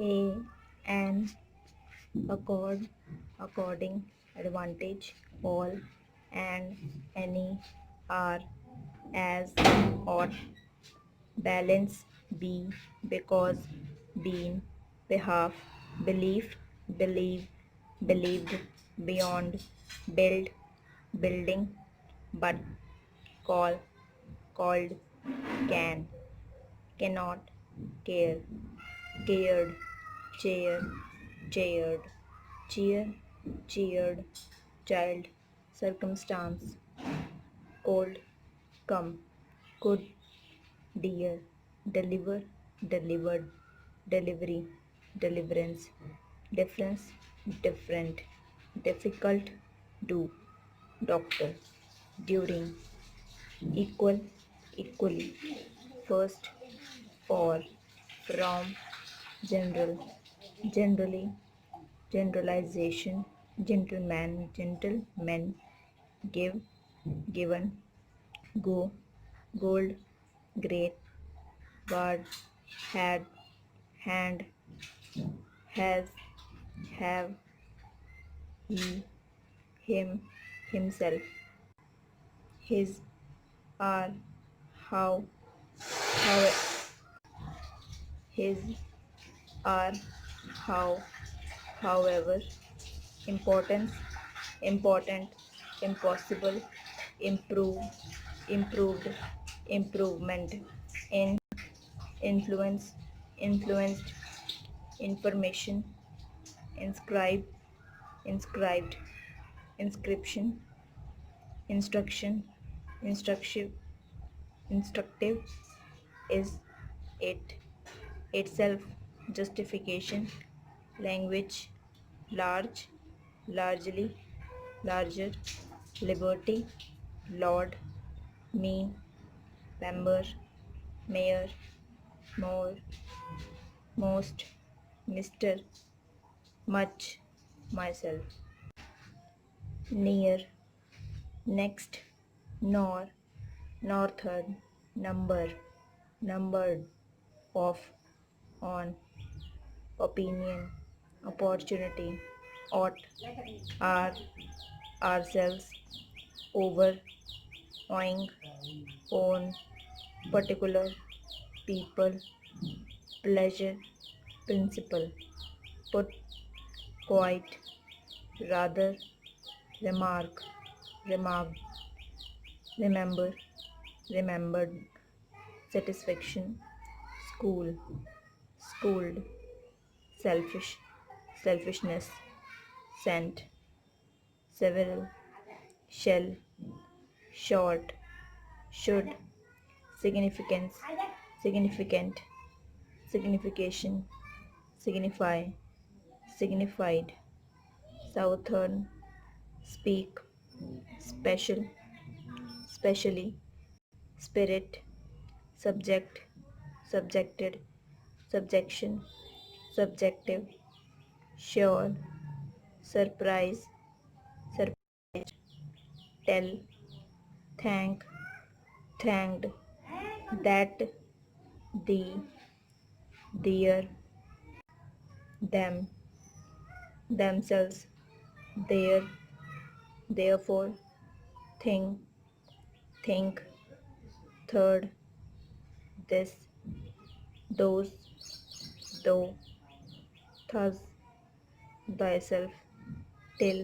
A an accord, according, advantage, all, and, any, are, as, ought, balance, be, because, been, behalf, belief, believe, believed, beyond, build, building, but, call, called, can, cannot, care, cared, chair, chaired, cheer, cheered, child, circumstance, cold, come, could, dear, deliver, delivered, delivery, deliverance, difference, different, difficult, do, doctor, during, equal, equally, first, for, from, general, generally, generalization, gentleman, gentlemen, give, given, go, gold, great, guard, had, hand, has, have, he, him, himself, his, are, how, how, his, are, how, however, importance, important, impossible, improve, improved, improvement, in, influence, influenced, information, inscribe, inscribed, inscription, instruction, instructive, instructive, is, it, itself, justification, language, large, largely, larger, liberty, lord, me, member, mayor, more, most, Mr., much, myself, near, next, nor, northern, number, numbered, of, on, opinion, opportunity, ought, are, ourselves, over, owing, own, particular, people, pleasure, principle, put, quite, rather, remark, remarked, remember, remembered, satisfaction, school, schooled, selfish, selfishness, sent, several, shall, short, should, significance, significant, signification, signify, signified, southern, speak, special, specially, spirit, subject, subjected, subjection, subjective, sure, surprise, surprised, tell, thank, thanked, that, the, their, them, themselves, their, therefore, thing, think, third, this, those, though, thus, thyself, till,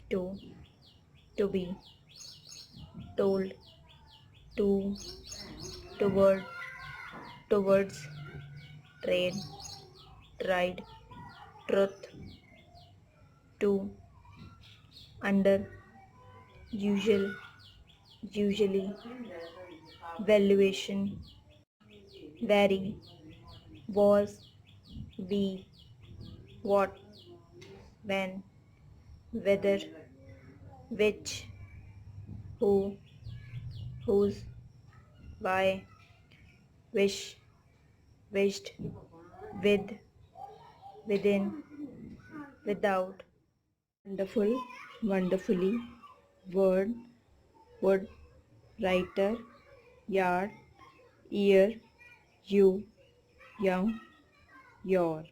to, to be, told, to, toward, towards, trade, tried, truth, to, under, usual, usually, valuation, vary, was, we, what, when, whether, which, who, whose, why, wish, wished, with, within, without, wonderful, wonderfully, word, would, writer, yard, year, you, young, your.